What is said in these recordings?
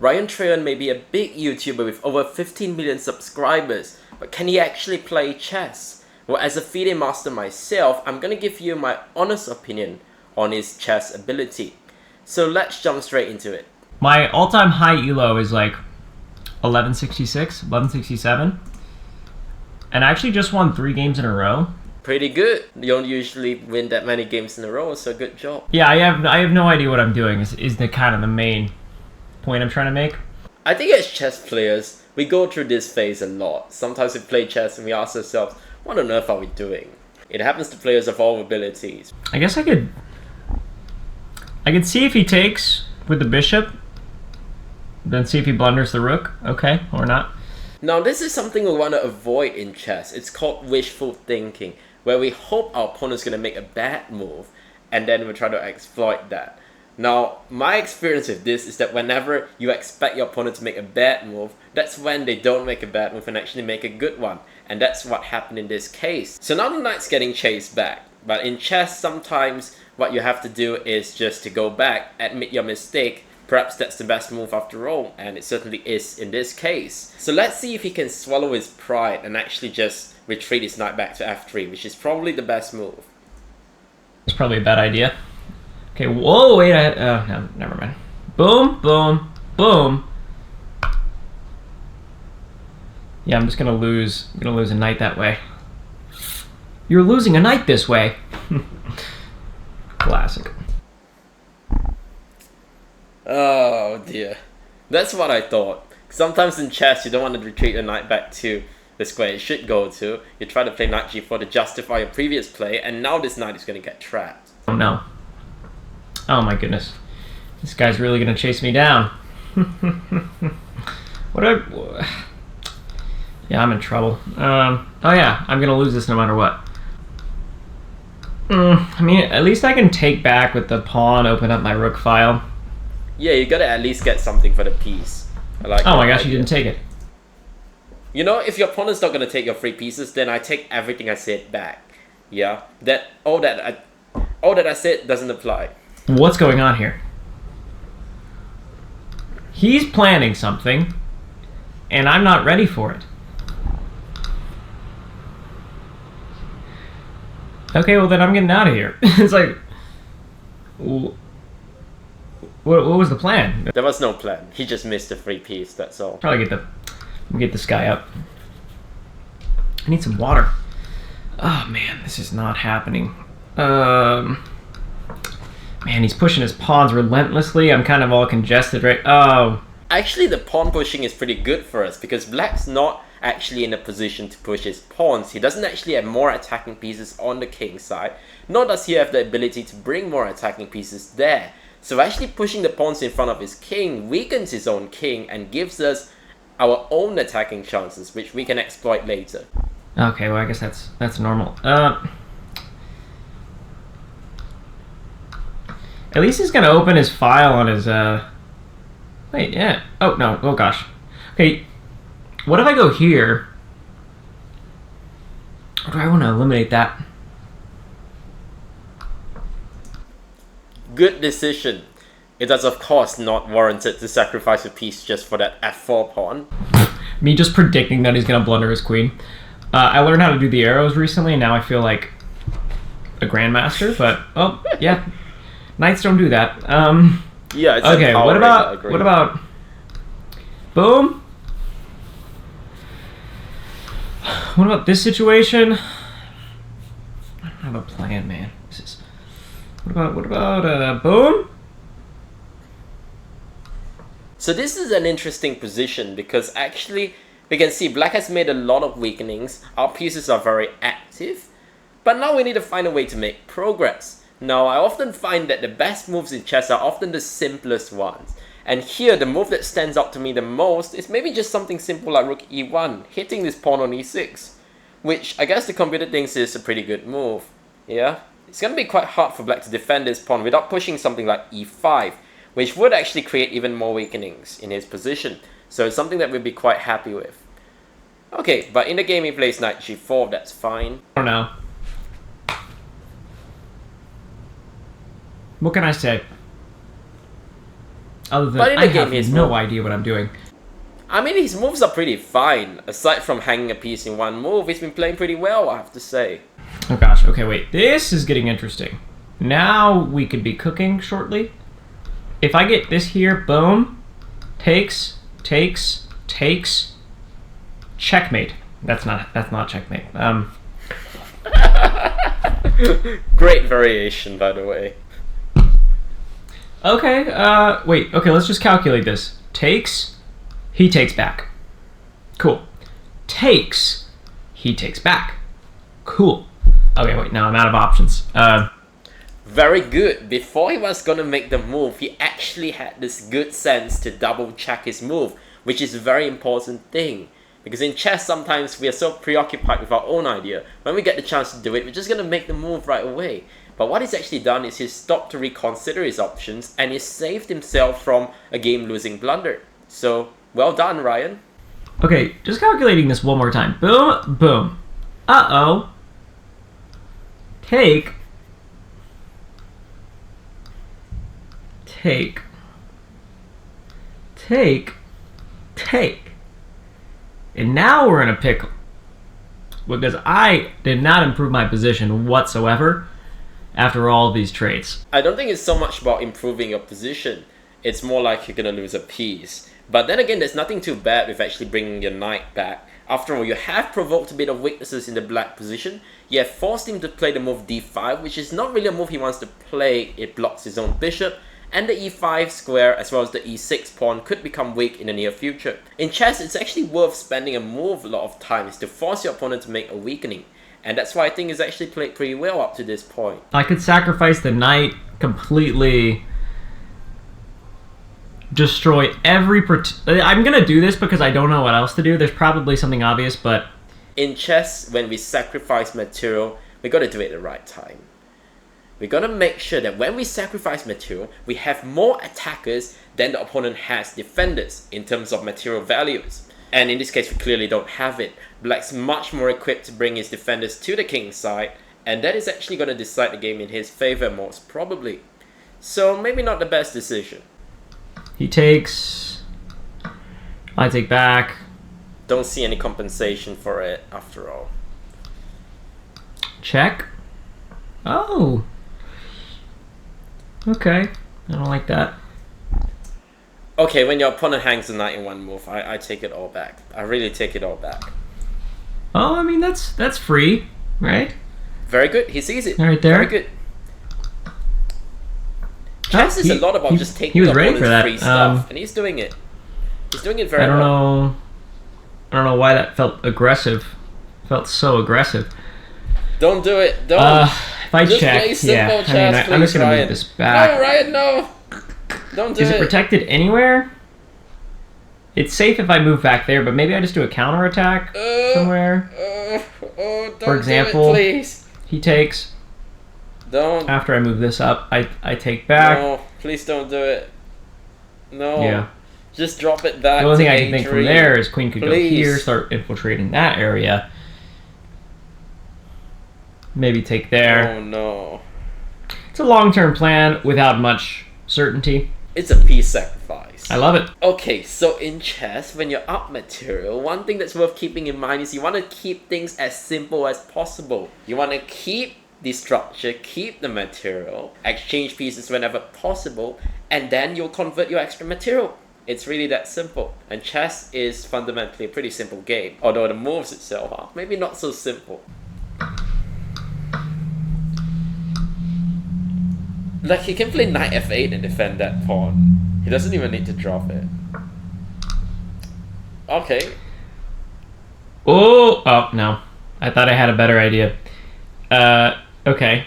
Trahan may be a big YouTuber with over 15 million subscribers, but can he actually play chess? Well, as a FIDE master myself, I'm gonna give you my honest opinion on his chess ability. So let's jump straight into it. My all-time high elo is like 1166, 1167. And I actually just won 3 games in a row. Pretty good. You don't usually win that many games in a row, so good job. Yeah, I have no idea what I'm doing is the kind of the main point I'm trying to make. I think as chess players, we go through this phase a lot. Sometimes we play chess and we ask ourselves, what on earth are we doing? It happens to players of all abilities. I guess I could see if he takes with the bishop, then see if he blunders the rook, okay, or not. Now this is something we want to avoid in chess. It's called wishful thinking, where we hope our opponent's going to make a bad move, and then we try to exploit that. Now, my experience with this is that whenever you expect your opponent to make a bad move, that's when they don't make a bad move and actually make a good one. And that's what happened in this case. So now the knight's getting chased back. But in chess, sometimes what you have to do is just to go back, admit your mistake. Perhaps that's the best move after all, and it certainly is in this case. So let's see if he can swallow his pride and actually just retreat his knight back to f3, which is probably the best move. It's probably a bad idea. Okay, whoa, wait, no, never mind. Boom, boom, boom. Yeah, I'm just gonna lose a knight that way. You're losing a knight this way. Classic. Oh dear. That's what I thought. Sometimes in chess, you don't want to retreat a knight back to the square it should go to. You try to play knight g4 to justify your previous play, and now this knight is going to get trapped. Oh no. Oh my goodness. This guy's really going to chase me down. Yeah, I'm in trouble. Oh yeah, I'm going to lose this no matter what. I mean, at least I can take back with the pawn, open up my rook file. Yeah, you gotta at least get something for the piece. I like oh my gosh, you didn't take it. You know, if your opponent's not gonna take your free pieces, then I take everything I said back. Yeah, all that I said doesn't apply. What's going on here? He's planning something, and I'm not ready for it. Okay, well then I'm getting out of here. It's like, what was the plan? There was no plan. He just missed a free piece. That's all. Probably get this guy up. I need some water. Oh man, this is not happening. Man, he's pushing his pawns relentlessly. I'm kind of all congested, right? Oh. Actually, the pawn pushing is pretty good for us because black's not actually in a position to push his pawns. He doesn't actually have more attacking pieces on the king side, nor does he have the ability to bring more attacking pieces there. So actually pushing the pawns in front of his king weakens his own king and gives us our own attacking chances, which we can exploit later. Okay, well I guess that's normal. At least he's gonna open his file on his wait, yeah. Oh no, oh gosh. Okay, what if I go here? Or do I want to eliminate that? Good decision. It is of course not warranted to sacrifice a piece just for that f4 pawn. Me just predicting that he's gonna blunder his queen. I learned how to do the arrows recently, and now I feel like a grandmaster. But oh yeah, knights don't do that. Yeah. It's okay. What about? Boom. What about this situation? I don't have a plan, man. What about boom? So this is an interesting position because actually we can see black has made a lot of weakenings. Our pieces are very active, but now we need to find a way to make progress. Now I often find that the best moves in chess are often the simplest ones. And here the move that stands out to me the most is maybe just something simple like rook e1, hitting this pawn on e6. Which I guess the computer thinks is a pretty good move. Yeah? It's going to be quite hard for black to defend this pawn without pushing something like e5, which would actually create even more weakenings in his position. So it's something that we'll be quite happy with. Okay, but in the game he plays knight g4, that's fine. I don't know. What can I say? Other than But in I the game, have his no move- idea what I'm doing. I mean, his moves are pretty fine. Aside from hanging a piece in one move, he's been playing pretty well, I have to say. Oh gosh, okay, wait. This is getting interesting. Now we could be cooking shortly. If I get this here, boom. Takes. Checkmate. That's not checkmate. Great variation, by the way. Okay, wait, okay, let's just calculate this. Takes, he takes back. Cool. Takes, he takes back. Cool. Okay, wait, now I'm out of options. Very good. Before he was gonna make the move, he actually had this good sense to double check his move, which is a very important thing. Because in chess, sometimes we are so preoccupied with our own idea. When we get the chance to do it, we're just gonna make the move right away. But what he's actually done is he's stopped to reconsider his options and he's saved himself from a game-losing blunder. So, well done, Ryan. Okay, just calculating this one more time. Boom, boom. Uh-oh. Take. And now we're in a pickle. Because I did not improve my position whatsoever after all of these trades. I don't think it's so much about improving your position. It's more like you're gonna lose a piece. But then again, there's nothing too bad with actually bringing your knight back. After all, you have provoked a bit of weaknesses in the black position. You have forced him to play the move d5, which is not really a move he wants to play. It blocks his own bishop. And the e5 square as well as the e6 pawn could become weak in the near future. In chess, it's actually worth spending a move a lot of times to force your opponent to make a weakening. And that's why I think he's actually played pretty well up to this point. I could sacrifice the knight, completely destroy every... I'm going to do this because I don't know what else to do. There's probably something obvious, but... In chess, when we sacrifice material, we got to do it at the right time. We're going to make sure that when we sacrifice material, we have more attackers than the opponent has defenders in terms of material values. And in this case, we clearly don't have it. Black's much more equipped to bring his defenders to the king's side, and that is actually going to decide the game in his favor most probably. So maybe not the best decision. He takes... I take back. Don't see any compensation for it after all. Check. Oh. Okay. I don't like that. Okay, when your opponent hangs the knight in one move, I take it all back. I really take it all back. Oh, I mean, that's free, right? Very good. He sees it. Right there. Very good. Chess is a lot about just taking he was your ready for opponent's that. free stuff, and he's doing it. He's doing it very well. I don't know why that felt aggressive. Felt so aggressive. Don't do it. Don't. If I just check, play simple yeah. chess, I'm just gonna Ryan. move this back. No, Ryan, no. Don't do Is it protected anywhere? It's safe if I move back there, but maybe I just do a counterattack somewhere. Don't For example, do it, please. He takes. Don't. After I move this up, I take back. No, please don't do it. No. Yeah. Just drop it back. The only thing I to can think from A3. there is queen could Please. go here, start infiltrating that area. Maybe take there. Oh no. It's a long-term plan without much certainty. It's a piece sacrifice. I love it. Okay, so in chess, when you're up material, one thing that's worth keeping in mind is you want to keep things as simple as possible. You want to keep the structure, keep the material, exchange pieces whenever possible, and then you'll convert your extra material. It's really that simple. And chess is fundamentally a pretty simple game, although the moves itself are maybe not so simple. Like, he can play knight f8 and defend that pawn. He doesn't even need to drop it. Okay. Oh no. I thought I had a better idea. Okay.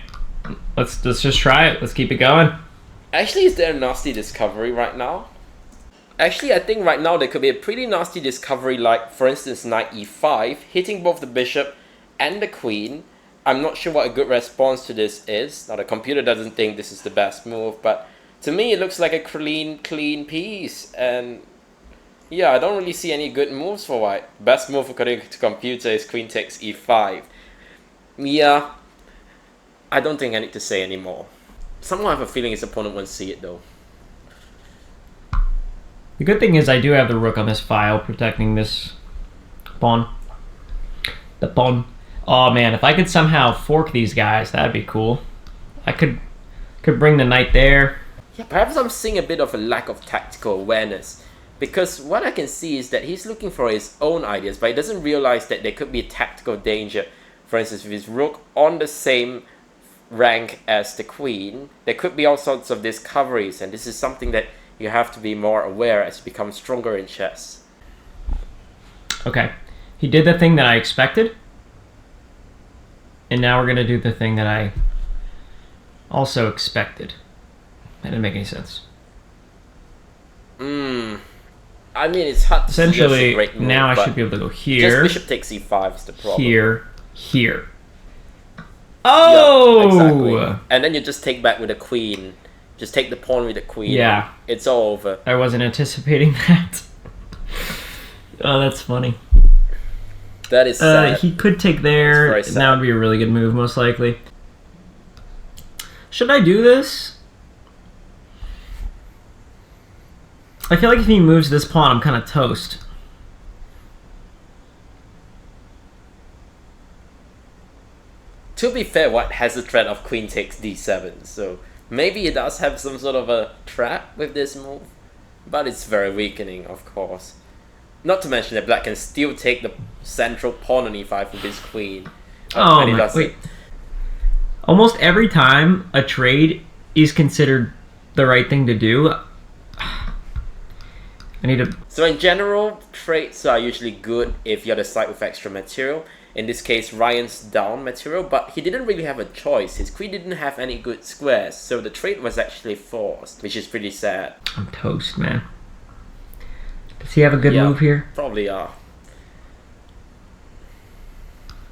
Let's just try it. Let's keep it going. Actually, is there a nasty discovery right now? Actually, I think right now there could be a pretty nasty discovery, like, for instance, knight e5, hitting both the bishop and the queen. I'm not sure what a good response to this is. Now, the computer doesn't think this is the best move, but to me it looks like a clean piece. And yeah, I don't really see any good moves for white. Best move according to computer is queen takes e5. Yeah, I don't think I need to say anymore. Somehow I have a feeling his opponent won't see it though. The good thing is I do have the rook on this file protecting this pawn. The pawn. Oh man, if I could somehow fork these guys, that'd be cool. I could bring the knight there. Yeah, perhaps I'm seeing a bit of a lack of tactical awareness. Because what I can see is that he's looking for his own ideas, but he doesn't realize that there could be a tactical danger. For instance, with his rook on the same rank as the queen, there could be all sorts of discoveries, and this is something that you have to be more aware as you become stronger in chess. Okay, he did the thing that I expected, and now we're gonna do the thing that I also expected. That didn't make any sense. I mean, it's hard to essentially, see a great move, now I should be able to go here. Just bishop takes e5 is the problem. Here. Oh! Yeah, exactly. And then you just take back with a queen. Just take the pawn with the queen. Yeah. It's all over. I wasn't anticipating that. Oh, that's funny. That is sad. He could take there. That would be a really good move, most likely. Should I do this? I feel like if he moves this pawn, I'm kind of toast. To be fair, White has the threat of queen takes d7, so maybe he does have some sort of a trap with this move, but it's very weakening, of course. Not to mention that Black can still take the central pawn on e5 with his queen. Oh my, wait. Almost every time a trade is considered the right thing to do, I need to... So in general, trades are usually good if you're the side with extra material. In this case, Ryan's down material, but he didn't really have a choice. His queen didn't have any good squares, so the trade was actually forced, which is pretty sad. I'm toast, man. Does he have a good move here? Probably are.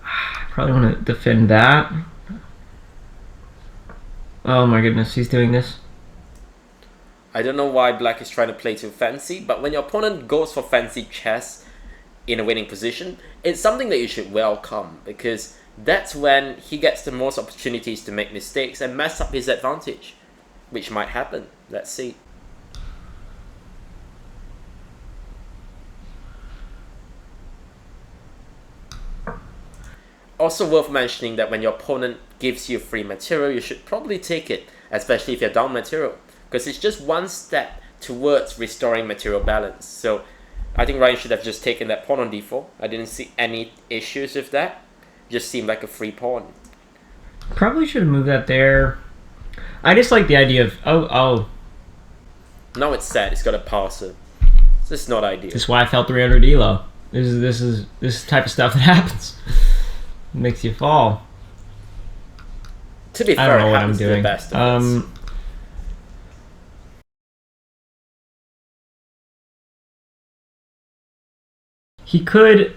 I probably want to defend that. Oh my goodness, he's doing this. I don't know why Black is trying to play too fancy, but when your opponent goes for fancy chess in a winning position, it's something that you should welcome, because that's when he gets the most opportunities to make mistakes and mess up his advantage, which might happen. Let's see. Also worth mentioning that when your opponent gives you free material, you should probably take it, especially if you're down material, because it's just one step towards restoring material balance. So I think Ryan should have just taken that pawn on d4. I didn't see any issues with that. It just seemed like a free pawn. Probably should have moved that there. I just like the idea of Now it's sad. It's got a parser. This is not ideal. This is why I felt 300 elo. This is the type of stuff that happens. It makes you fall. To be fair, I don't know what I'm doing. The best of he could,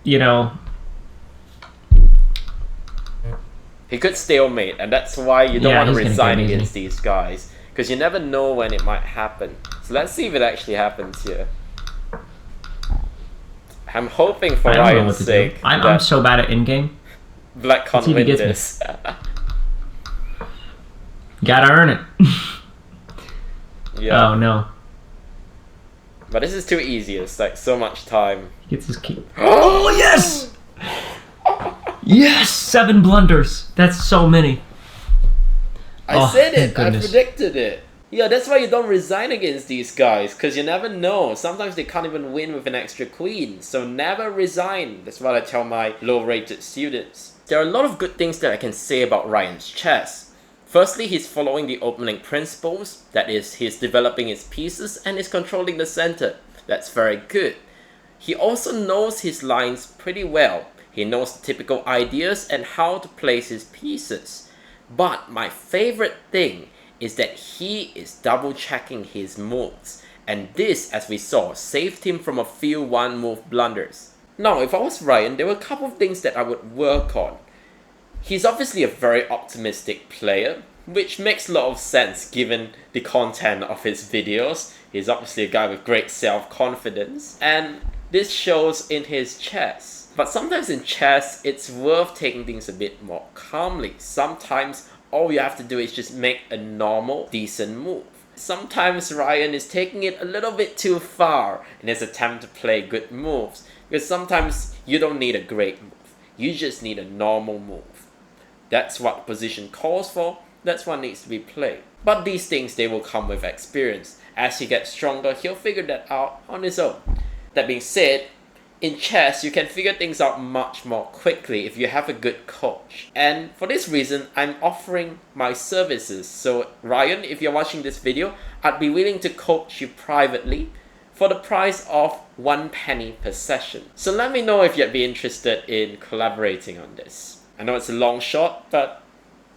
you know... He could stalemate, and that's why you don't want to resign against these guys, because you never know when it might happen. So let's see if it actually happens here. I'm hoping for Ryan's sake. I'm so bad at Endgame. Black can't win this. Gotta earn it. Yeah. Oh no. But this is too easy. It's like so much time. He gets his key. Oh yes! Yes! 7 blunders. That's so many. I said it. I predicted it. Yeah, that's why you don't resign against these guys, because you never know. Sometimes they can't even win with an extra queen. So never resign. That's what I tell my low-rated students. There are a lot of good things that I can say about Ryan's chess. Firstly, he's following the opening principles. That is, he's developing his pieces and is controlling the center. That's very good. He also knows his lines pretty well. He knows the typical ideas and how to place his pieces. But my favorite thing is that he is double checking his moves. And this, as we saw, saved him from a few one-move blunders. Now, if I was Ryan, there were a couple of things that I would work on. He's obviously a very optimistic player, which makes a lot of sense given the content of his videos. He's obviously a guy with great self-confidence, and this shows in his chess. But sometimes in chess, it's worth taking things a bit more calmly. Sometimes all you have to do is just make a normal, decent move. sometimes Ryan is taking it a little bit too far in his attempt to play good moves. Because sometimes you don't need a great move. You just need a normal move. That's what the position calls for. That's what needs to be played. But these things, they will come with experience. As he gets stronger, he'll figure that out on his own. That being said, in chess, you can figure things out much more quickly if you have a good coach. And for this reason, I'm offering my services. So Ryan, if you're watching this video, I'd be willing to coach you privately for the price of 1 penny per session. So let me know if you'd be interested in collaborating on this. I know it's a long shot, but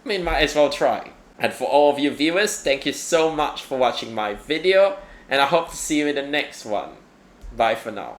I mean, might as well try. And for all of you viewers, thank you so much for watching my video, and I hope to see you in the next one. Bye for now.